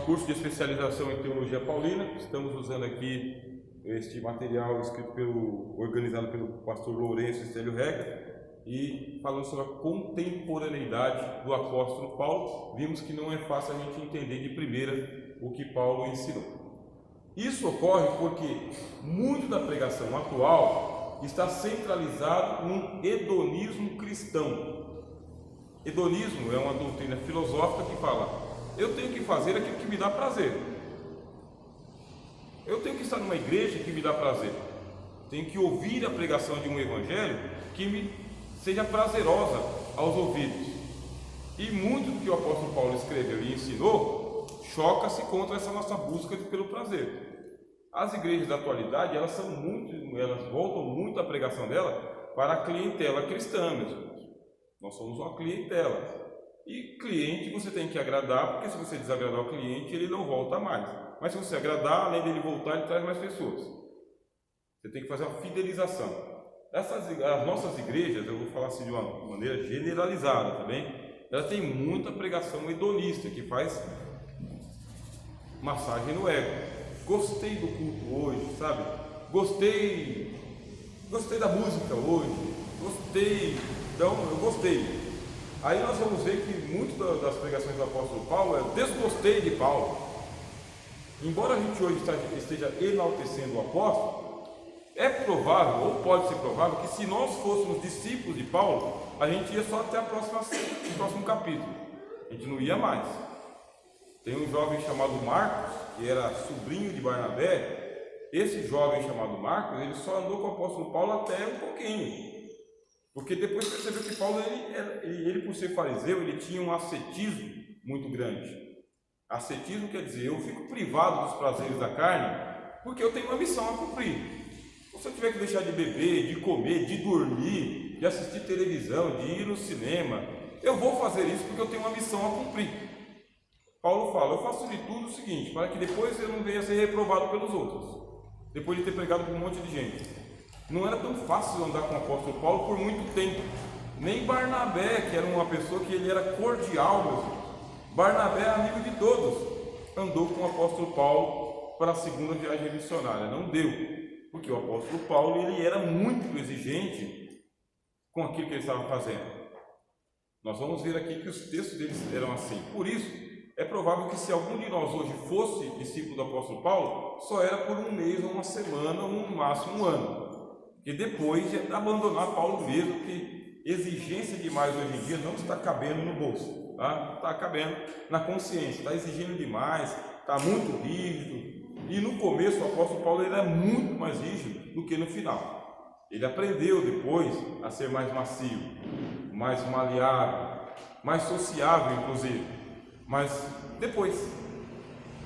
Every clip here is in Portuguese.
curso de especialização em Teologia Paulina. Estamos usando aqui este material organizado pelo pastor Lourenço Estélio Rega e falando sobre a contemporaneidade do apóstolo Paulo. Vimos que não é fácil a gente entender de primeira o que Paulo ensinou. Isso ocorre porque muito da pregação atual está centralizado num hedonismo cristão. Hedonismo é uma doutrina filosófica que fala: eu tenho que fazer aquilo que me dá prazer. Eu tenho que estar numa igreja que me dá prazer. Tenho que ouvir a pregação de um evangelho que me seja prazerosa aos ouvidos. E muito do que o apóstolo Paulo escreveu e ensinou choca-se contra essa nossa busca pelo prazer. As igrejas da atualidade, elas voltam muito a pregação dela para a clientela cristã, meus irmãos. Nós somos uma clientela. E cliente você tem que agradar, porque se você desagradar o cliente, ele não volta mais. Mas se você agradar, além dele voltar, ele traz mais pessoas. Você tem que fazer uma fidelização. As nossas igrejas, eu vou falar assim de uma maneira generalizada, tá bem? Ela tem muita pregação hedonista, que faz massagem no ego. Gostei do culto hoje, sabe? Gostei da música hoje. Então eu gostei. Aí nós vamos ver que muito das pregações do apóstolo Paulo é desgostei de Paulo. Embora a gente hoje esteja enaltecendo o apóstolo, é provável, ou pode ser provável, que se nós fôssemos discípulos de Paulo, a gente ia só até o próximo capítulo. A gente não ia mais. Tem um jovem chamado Marcos, que era sobrinho de Barnabé. Esse jovem chamado Marcos, ele só andou com o apóstolo Paulo até um pouquinho. Porque depois percebeu que Paulo, ele por ser fariseu, ele tinha um ascetismo muito grande. Ascetismo quer dizer, eu fico privado dos prazeres da carne, porque eu tenho uma missão a cumprir. Se eu tiver que deixar de beber, de comer, de dormir, de assistir televisão, de ir no cinema, eu vou fazer isso porque eu tenho uma missão a cumprir. Paulo fala, eu faço de tudo o seguinte, para que depois eu não venha a ser reprovado pelos outros, depois de ter pregado com um monte de gente. Não era tão fácil andar com o apóstolo Paulo por muito tempo. Nem Barnabé, que era uma pessoa que ele era cordial, meu filho. Barnabé, amigo de todos, andou com o apóstolo Paulo para a segunda viagem missionária. Não deu, porque o apóstolo Paulo ele era muito exigente com aquilo que ele estava fazendo. Nós vamos ver aqui que os textos deles eram assim. Por isso, é provável que se algum de nós hoje fosse discípulo do apóstolo Paulo, só era por um mês, ou uma semana, ou no máximo um ano. E depois de abandonar Paulo mesmo, que exigência demais hoje em dia não está cabendo no bolso, tá? Está cabendo na consciência, está exigindo demais, está muito rígido. E no começo o apóstolo Paulo era muito mais rígido do que no final. Ele aprendeu depois a ser mais macio, mais maleável, mais sociável inclusive. Mas depois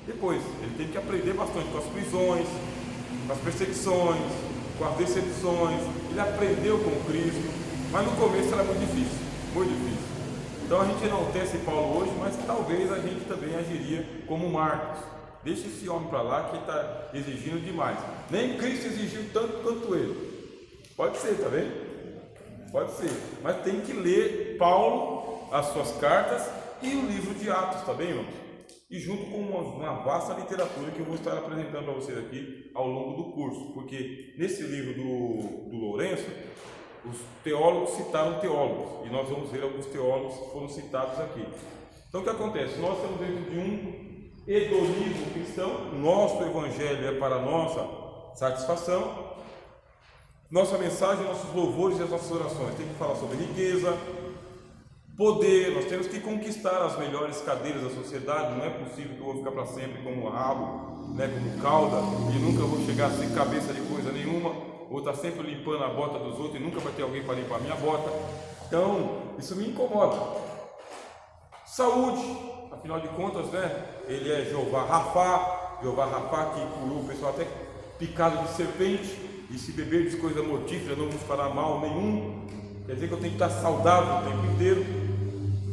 ele teve que aprender bastante com as prisões, com as perseguições, com as decepções. Ele aprendeu com Cristo, mas no começo era muito difícil, muito difícil. Então a gente enaltece Paulo hoje, mas talvez a gente também agiria como Marcos. Deixa esse homem para lá que está exigindo demais. Nem Cristo exigiu tanto quanto ele. Pode ser, tá vendo? Pode ser, mas tem que ler Paulo, as suas cartas e o livro de Atos, tá bem, irmãos? E junto com uma vasta literatura que eu vou estar apresentando para vocês aqui ao longo do curso, porque nesse livro do Lourenço, os teólogos citaram teólogos, e nós vamos ver alguns teólogos que foram citados aqui. Então o que acontece? Nós estamos dentro de um hedonismo cristão, nosso evangelho é para a nossa satisfação, nossa mensagem, nossos louvores e as nossas orações tem que falar sobre riqueza, poder. Nós temos que conquistar as melhores cadeiras da sociedade. Não é possível que eu vou ficar para sempre como rabo, né, como cauda, e nunca vou chegar a ser cabeça de coisa nenhuma, vou estar sempre limpando a bota dos outros e nunca vai ter alguém para limpar a minha bota. Então, isso me incomoda. Saúde, afinal de contas, né, ele é Jeová Rafá, que curou o pessoal até picado de serpente, e se beber de coisa mortífera não nos fará mal nenhum. Quer dizer que eu tenho que estar saudável o tempo inteiro.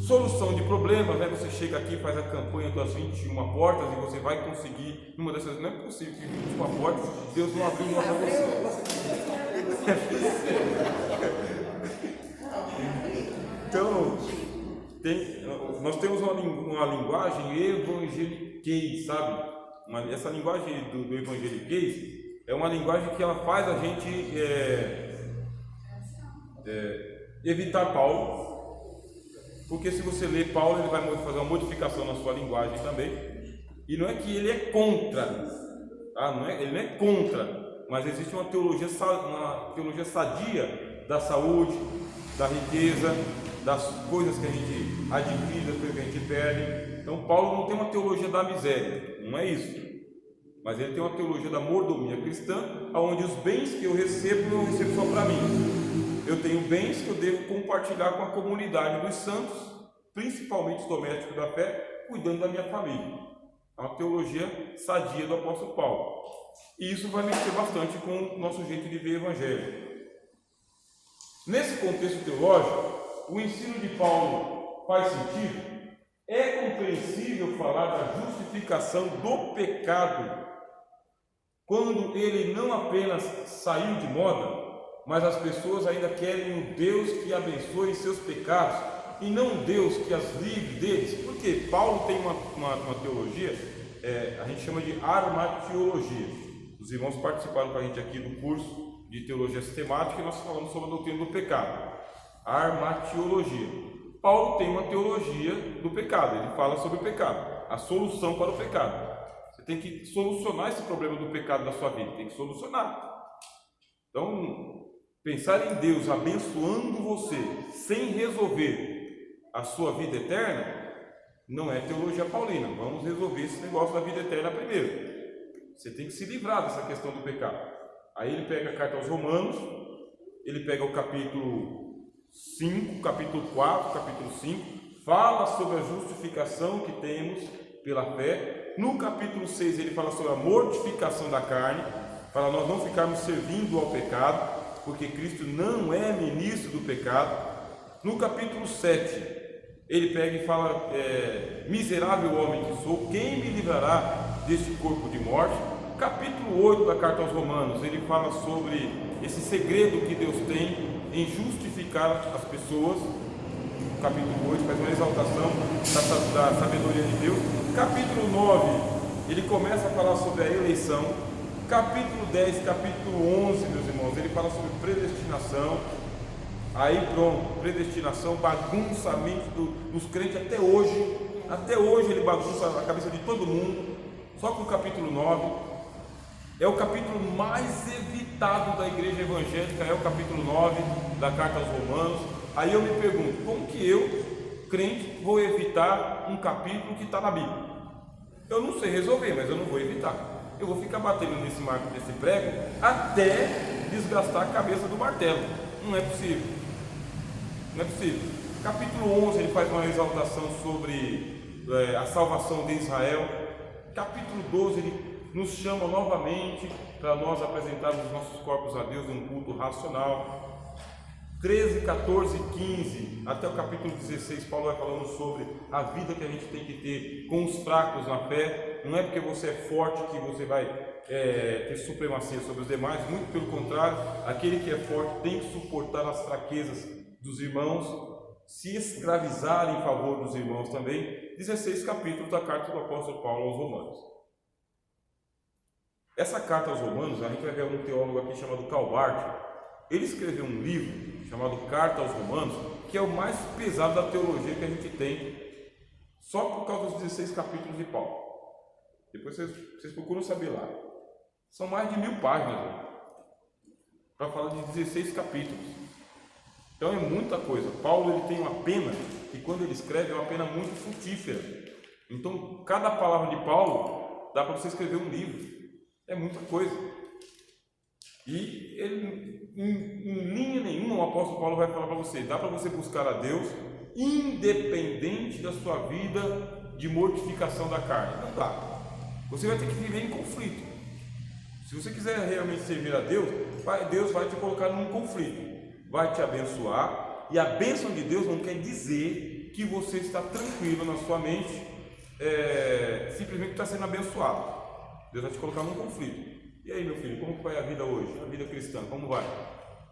Solução de problemas, né? Você chega aqui, faz a campanha das 21 portas e você vai conseguir uma dessas. Não é possível que 21 portas Deus não abriu uma para você. Então, nós temos uma linguagem evangeliquez, sabe? Essa linguagem do evangeliquez é uma linguagem que ela faz a gente evitar Paulo, porque se você ler Paulo, ele vai fazer uma modificação na sua linguagem também, e não é que ele é contra, tá? Ele não é contra, mas existe uma teologia sadia da saúde, da riqueza, das coisas que a gente adquire, das coisas que a gente perde. Então Paulo não tem uma teologia da miséria, não é isso, mas ele tem uma teologia da mordomia cristã, onde os bens que eu recebo só para mim. Eu tenho bens que eu devo compartilhar com a comunidade dos santos, principalmente os domésticos da fé, cuidando da minha família. É uma teologia sadia do apóstolo Paulo, e isso vai mexer bastante com o nosso jeito de ver o evangelho. Nesse contexto teológico, o ensino de Paulo faz sentido? É compreensível falar da justificação do pecado quando ele não apenas saiu de moda, mas as pessoas ainda querem um Deus que abençoe seus pecados e não um Deus que as livre deles? Porque Paulo tem uma teologia, a gente chama de armatiologia. Os irmãos participaram com a gente aqui do curso de teologia sistemática e nós falamos sobre a doutrina do pecado. Armatiologia. Paulo tem uma teologia do pecado, ele fala sobre o pecado, a solução para o pecado. Você tem que solucionar esse problema do pecado da sua vida, tem que solucionar. Então, pensar em Deus abençoando você sem resolver a sua vida eterna não é teologia paulina. Vamos resolver esse negócio da vida eterna primeiro. Você tem que se livrar dessa questão do pecado. Aí ele pega a carta aos Romanos, ele pega o capítulo 5, capítulo 4, capítulo 5, fala sobre a justificação que temos pela fé. No capítulo 6 ele fala sobre a mortificação da carne, para nós não ficarmos servindo ao pecado, porque Cristo não é ministro do pecado. No capítulo 7 ele pega e fala, miserável homem que sou, quem me livrará deste corpo de morte? Capítulo 8 da carta aos Romanos, ele fala sobre esse segredo que Deus tem em justificar as pessoas. Capítulo 8 faz uma exaltação da sabedoria de Deus. Capítulo 9, ele começa a falar sobre a eleição. Capítulo 10, capítulo 11, meus irmãos, ele fala sobre predestinação. Aí pronto, predestinação, bagunça a mente dos crentes até hoje. Até hoje ele bagunça a cabeça de todo mundo. Só que o capítulo 9 é o capítulo mais evitado da igreja evangélica, é o capítulo 9 da carta aos Romanos. Aí eu me pergunto, como que eu, crente, vou evitar um capítulo que está na Bíblia? Eu não sei resolver, mas eu não vou evitar. Eu vou ficar batendo nesse prego até desgastar a cabeça do martelo. Não é possível. Não é possível. Capítulo 11 ele faz uma exaltação sobre a salvação de Israel. Capítulo 12 ele nos chama novamente para nós apresentarmos os nossos corpos a Deus num culto racional. 13, 14, 15, até o capítulo 16, Paulo vai falando sobre a vida que a gente tem que ter com os fracos na fé. Não é porque você é forte que você vai ter supremacia sobre os demais, muito pelo contrário, aquele que é forte tem que suportar as fraquezas dos irmãos, se escravizar em favor dos irmãos também. 16 capítulos da carta do apóstolo Paulo aos Romanos. Essa carta aos Romanos, a gente vai ver um teólogo aqui chamado Karl Barth. Ele escreveu um livro chamado Carta aos Romanos, que é o mais pesado da teologia que a gente tem, só por causa dos 16 capítulos de Paulo. Depois vocês procuram saber lá. São mais de 1000 páginas para falar de 16 capítulos. Então é muita coisa. Paulo ele tem uma pena, que quando ele escreve é uma pena muito frutífera. Então cada palavra de Paulo dá para você escrever um livro. É muita coisa. E ele, em linha nenhuma, o apóstolo Paulo vai falar para você, dá para você buscar a Deus independente da sua vida de mortificação da carne. Não dá. Você vai ter que viver em conflito. Se você quiser realmente servir a Deus, Deus vai te colocar num conflito, vai te abençoar, e a bênção de Deus não quer dizer que você está tranquilo na sua mente, simplesmente está sendo abençoado. Deus vai te colocar num conflito. E aí, meu filho, como que vai a vida hoje? A vida cristã, como vai?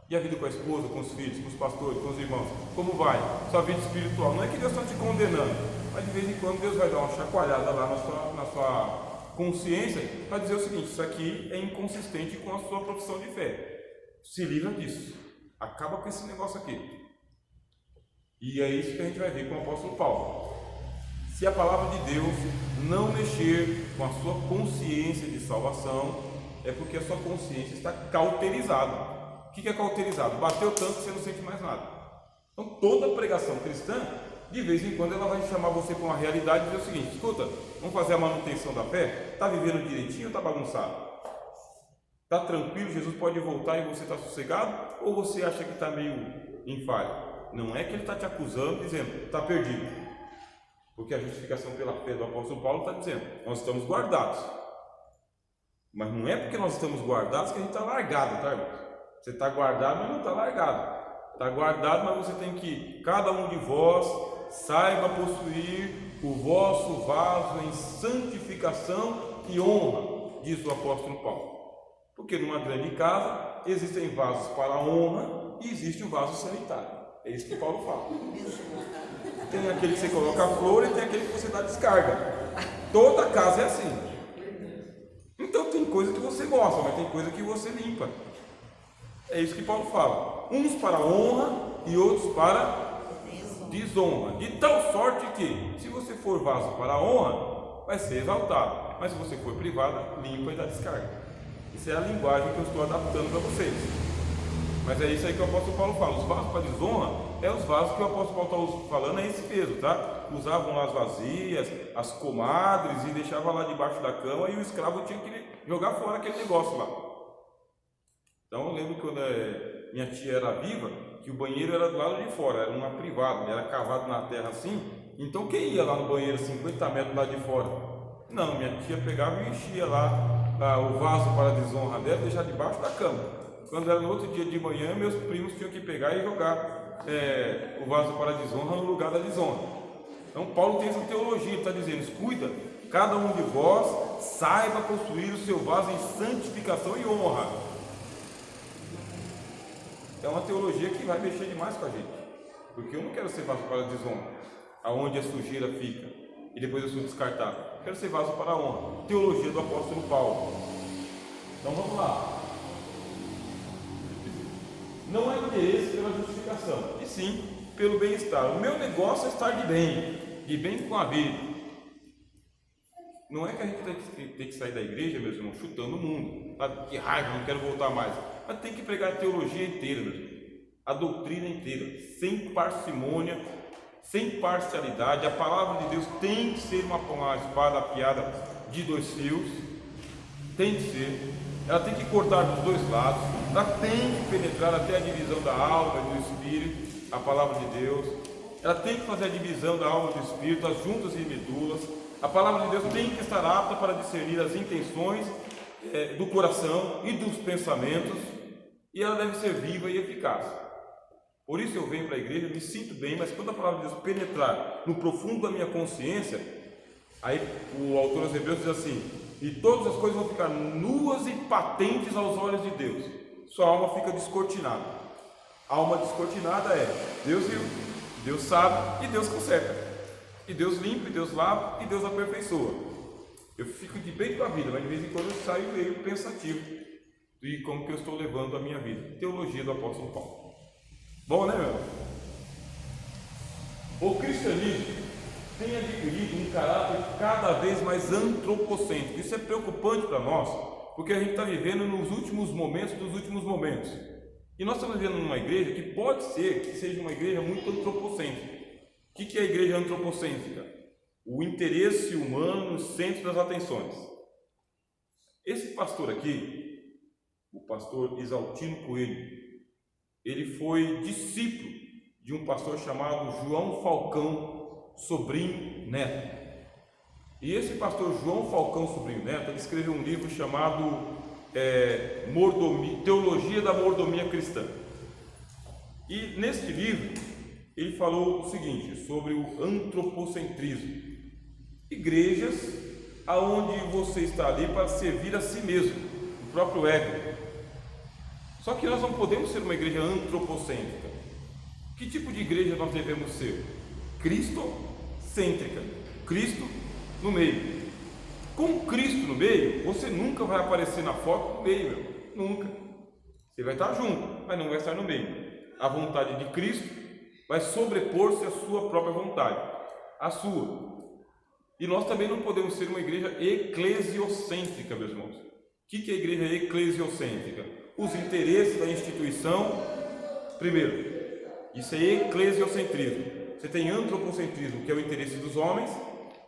E a vida com a esposa, com os filhos, com os pastores, com os irmãos? Como vai? Sua vida espiritual. Não é que Deus está te condenando, mas de vez em quando Deus vai dar uma chacoalhada lá na sua consciência para dizer o seguinte: isso aqui é inconsistente com a sua profissão de fé. Se livra disso, acaba com esse negócio aqui. E é isso que a gente vai ver com o apóstolo Paulo. Se a palavra de Deus não mexer com a sua consciência de salvação, é porque a sua consciência está cauterizada. O que é cauterizado? Bateu tanto que você não sente mais nada. Então toda pregação cristã, de vez em quando, ela vai chamar você para uma realidade e dizer o seguinte: escuta, vamos fazer a manutenção da fé? Está vivendo direitinho ou está bagunçado? Está tranquilo, Jesus pode voltar e você está sossegado? Ou você acha que está meio em falha? Não é que ele está te acusando, dizendo, está perdido. Porque a justificação pela fé do apóstolo Paulo está dizendo, nós estamos guardados. Mas não é porque nós estamos guardados que a gente está largado, tá, irmão? Você está guardado, mas não está largado. Está guardado, mas você tem que, cada um de vós, saiba possuir o vosso vaso em santificação e honra, diz o apóstolo Paulo. Porque numa grande casa existem vasos para honra e existe o vaso sanitário. É isso que Paulo fala. Tem aquele que você coloca a flor e tem aquele que você dá descarga. Toda casa é assim. Então tem coisa que você gosta, mas tem coisa que você limpa. É isso que Paulo fala. Uns para honra e outros para desonra. De tal sorte que, se você for vaso para honra, vai ser exaltado. Mas se você for privado, limpa e dá descarga. Isso é a linguagem que eu estou adaptando para vocês. Mas é isso aí que o apóstolo Paulo fala. Os vasos para desonra é os vasos que o apóstolo Paulo está falando, é esse mesmo, tá? Usavam lá as vasilhas, as comadres, e deixavam lá debaixo da cama, e o escravo tinha que jogar fora aquele negócio lá. Então eu lembro quando minha tia era viva, que o banheiro era do lado de fora, era uma privada, era cavado na terra assim. Então quem ia lá no banheiro 50 metros lá de fora? Não, minha tia pegava e enchia lá o vaso para a desonra dela e deixava debaixo da cama. Quando era no outro dia de manhã, meus primos tinham que pegar e jogar o vaso para a desonra no lugar da desonra. Então Paulo tem essa teologia, ele está dizendo: cuida, cada um de vós saiba possuir o seu vaso em santificação e honra. É uma teologia que vai mexer demais com a gente, porque eu não quero ser vaso para a desonra, aonde a sujeira fica e depois eu sou descartado. Eu quero ser vaso para a honra. Teologia do apóstolo Paulo. Então vamos lá. Não há interesse pela justificação, e sim pelo bem-estar. O meu negócio é estar de bem com a vida. Não é que a gente tem que sair da igreja, meus irmãos, chutando o mundo. Sabe? Que raiva, não quero voltar mais. Mas tem que pregar a teologia inteira, meus irmãos. A doutrina inteira, sem parcimônia, sem parcialidade. A palavra de Deus tem que ser uma espada afiada de 2 fios. Tem que ser. Ela tem que cortar dos 2 lados, ela tem que penetrar até a divisão da alma e do espírito, a palavra de Deus. Ela tem que fazer a divisão da alma e do espírito, as juntas e medulas. A palavra de Deus tem que estar apta para discernir as intenções do coração e dos pensamentos, e ela deve ser viva e eficaz. Por isso eu venho para a igreja, me sinto bem, mas quando a palavra de Deus penetrar no profundo da minha consciência, aí o autor aos Hebreus diz assim: e todas as coisas vão ficar nuas e patentes aos olhos de Deus. Sua alma fica descortinada. A alma descortinada é: Deus viu, Deus sabe e Deus conserta. E Deus limpa, e Deus lava e Deus aperfeiçoa. Eu fico de bem com a vida, mas de vez em quando eu saio meio pensativo de como que eu estou levando a minha vida. Teologia do apóstolo Paulo. Bom, né, meu irmão? O cristianismo tem adquirido um caráter cada vez mais antropocêntrico. Isso é preocupante para nós, porque a gente está vivendo nos últimos momentos dos últimos momentos. E nós estamos vivendo numa igreja que pode ser que seja uma igreja muito antropocêntrica. O que é a igreja antropocêntrica? O interesse humano no centro das atenções. Esse pastor aqui, o pastor Isaltino Coelho, ele foi discípulo de um pastor chamado João Falcão Sobrinho Neto. E esse pastor João Falcão Sobrinho Neto, ele escreveu um livro chamado Teologia da Mordomia Cristã. E neste livro ele falou o seguinte sobre o antropocentrismo: igrejas aonde você está ali para servir a si mesmo, o próprio ego. Só que nós não podemos ser uma igreja antropocêntrica. Que tipo de igreja nós devemos ser? cêntrica. Cristo no meio. Com Cristo no meio, você nunca vai aparecer na foto no meio, meu. Nunca. Você vai estar junto, mas não vai estar no meio. A vontade de Cristo vai sobrepor-se à sua própria vontade, a sua. E nós também não podemos ser uma igreja eclesiocêntrica, meus irmãos. O que é a igreja eclesiocêntrica? Os interesses da instituição, primeiro, isso é eclesiocentrismo. Você tem antropocentrismo, que é o interesse dos homens,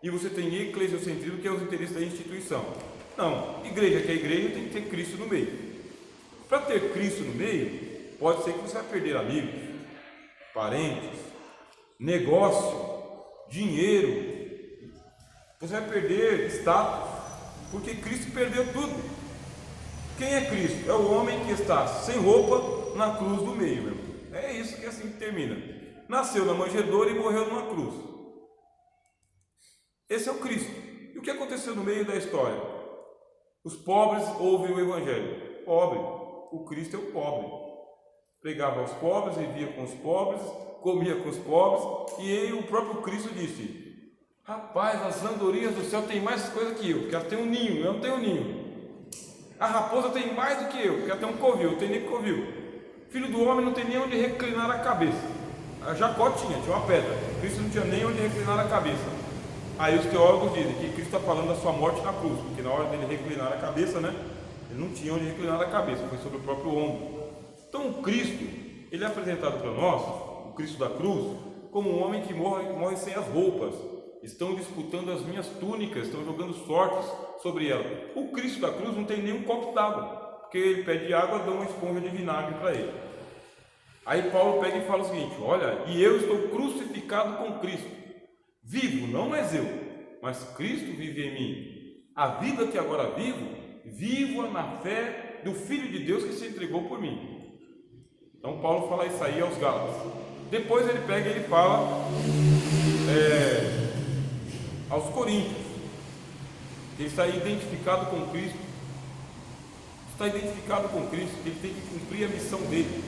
e você tem eclesiocentrismo, que é os interesses da instituição. Não, igreja que é igreja tem que ter Cristo no meio. Para ter Cristo no meio, pode ser que você vai perder amigos, parentes, negócio, dinheiro, você vai perder status, porque Cristo perdeu tudo. Quem é Cristo? É o homem que está sem roupa na cruz do meio, meu irmão. É isso que é assim que termina. Nasceu na manjedoura e morreu numa cruz. Esse é o Cristo. E o que aconteceu no meio da história? Os pobres ouvem o Evangelho. Pobre, o Cristo é o pobre. Pregava aos pobres, vivia com os pobres, comia com os pobres, e ele, o próprio Cristo disse: rapaz, as andorinhas do céu têm mais coisa que eu, porque elas têm um ninho, eu não tenho um ninho. A raposa tem mais do que eu, porque ela tem um covil, eu tenho nem covil. Filho do homem não tem nem onde reclinar a cabeça. A Jacó tinha uma pedra, Cristo não tinha nem onde reclinar a cabeça. Aí os teólogos dizem que Cristo está falando da sua morte na cruz, porque na hora dele reclinar a cabeça, né, ele não tinha onde reclinar a cabeça, foi sobre o próprio ombro. Então o Cristo, ele é apresentado para nós, o Cristo da cruz, como um homem que morre sem as roupas. Estão disputando as minhas túnicas, estão jogando sortes sobre ela. O Cristo da cruz não tem nenhum copo d'água, porque ele pede água, dá uma esponja de vinagre para ele. Aí Paulo pega e fala o seguinte: olha, e eu estou crucificado com Cristo, vivo, não mais eu, mas Cristo vive em mim. A vida que agora vivo, vivo na fé do Filho de Deus que se entregou por mim. Então Paulo fala isso aí aos Gálatas. Depois ele pega e ele fala aos Coríntios, que ele está identificado com Cristo, que ele tem que cumprir a missão dele.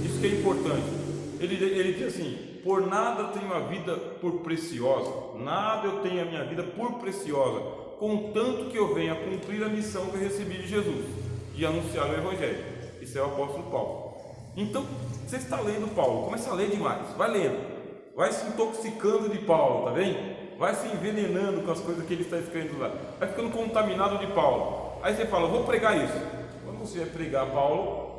Isso que é importante. Ele diz assim: por nada tenho a vida por preciosa, nada eu tenho a minha vida por preciosa, contanto que eu venha cumprir a missão que eu recebi de Jesus, de anunciar o Evangelho. Isso é o apóstolo Paulo. Então, você está lendo Paulo, começa a ler demais, vai lendo, vai se intoxicando de Paulo, tá bem? Vai se envenenando com as coisas que ele está escrevendo lá, vai ficando contaminado de Paulo. Aí você fala: vou pregar isso. Quando você vai pregar Paulo,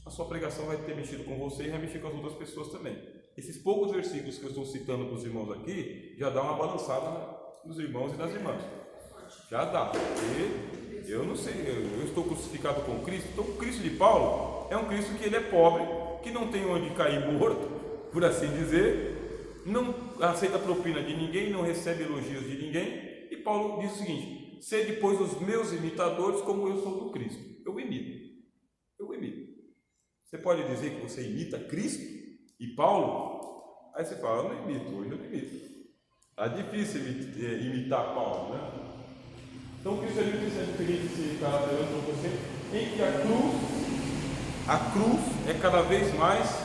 a sua pregação vai ter mexido com você e vai mexer com as outras pessoas também. Esses poucos versículos que eu estou citando para os irmãos aqui já dá uma balançada nos irmãos e nas irmãs. Já dá, porque eu não sei, eu estou crucificado com Cristo. Então o Cristo de Paulo é um Cristo que ele é pobre, que não tem onde cair morto, por assim dizer, não aceita propina de ninguém, não recebe elogios de ninguém. E Paulo diz o seguinte: sede, pois, os meus imitadores, como eu sou do Cristo. Eu imito. Você pode dizer que você imita Cristo e Paulo? Aí você fala: eu não imito, hoje eu não imito. Está difícil imitar Paulo, né? Então o cristianismo é diferente desse caráter antropocêntrico, em que a cruz é cada vez mais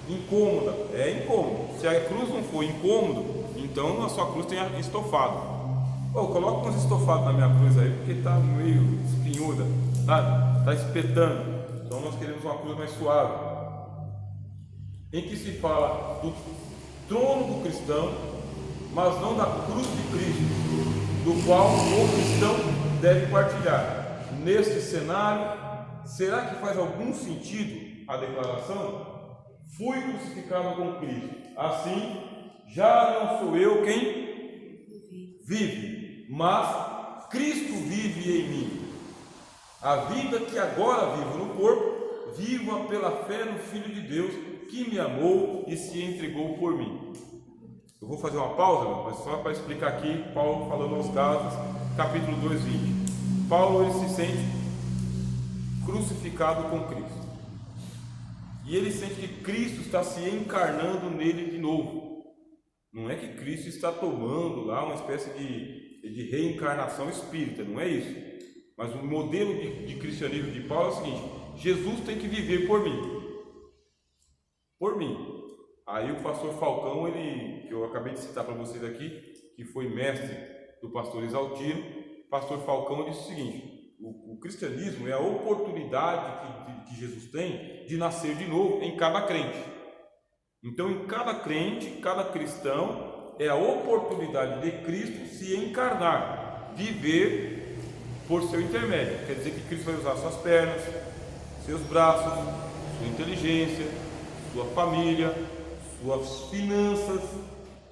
incômoda. É incômodo. Se a cruz não for incômodo, então a sua cruz tem estofado. Coloca uns estofados na minha cruz aí, porque está meio espinhuda, está espetando. Então nós queremos uma cruz mais suave, em que se fala do trono do cristão, mas não da cruz de Cristo, do qual o cristão deve partilhar. Neste cenário, será que faz algum sentido a declaração? Fui crucificado com Cristo, assim já não sou eu quem vive, mas Cristo vive em mim. A vida que agora vivo no corpo, vivo-a pela fé no Filho de Deus, que me amou e se entregou por mim. Eu vou fazer uma pausa, mas só para explicar aqui, Paulo falando aos Gálatas, capítulo 2, 20. Paulo, ele se sente crucificado com Cristo. E ele sente que Cristo está se encarnando nele de novo. Não é que Cristo está tomando lá uma espécie de reencarnação espírita, não é isso. Mas o modelo de cristianismo de Paulo é o seguinte: Jesus tem que viver por mim. Por mim. Aí o pastor Falcão, ele, que eu acabei de citar para vocês aqui, que foi mestre do pastor Exaltino, o pastor Falcão disse o seguinte: o cristianismo é a oportunidade que Jesus tem de nascer de novo em cada crente. Então, em cada crente, cada cristão, é a oportunidade de Cristo se encarnar, viver por seu intermédio. Quer dizer que Cristo vai usar suas pernas, seus braços, sua inteligência, sua família, suas finanças,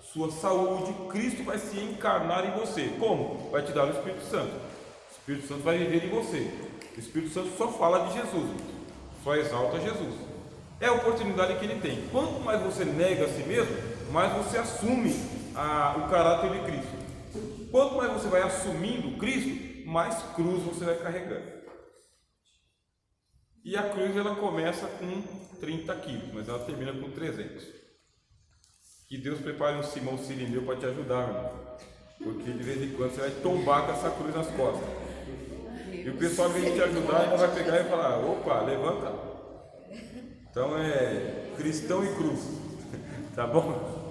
sua saúde. Cristo vai se encarnar em você. Como? Vai te dar o Espírito Santo. O Espírito Santo vai viver em você. O Espírito Santo só fala de Jesus, só exalta Jesus. É a oportunidade que ele tem. Quanto mais você nega a si mesmo, mais você assume o caráter de Cristo. Quanto mais você vai assumindo Cristo, mais cruz você vai carregando. E a cruz ela começa com 30 quilos, mas ela termina com 300. Que Deus prepare um Simão Sirineu para te ajudar, meu irmão. Porque de vez em quando você vai tombar com essa cruz nas costas. E o pessoal vem te ajudar e ainda vai pegar e falar: opa, levanta. Então é cristão e cruz. Tá bom?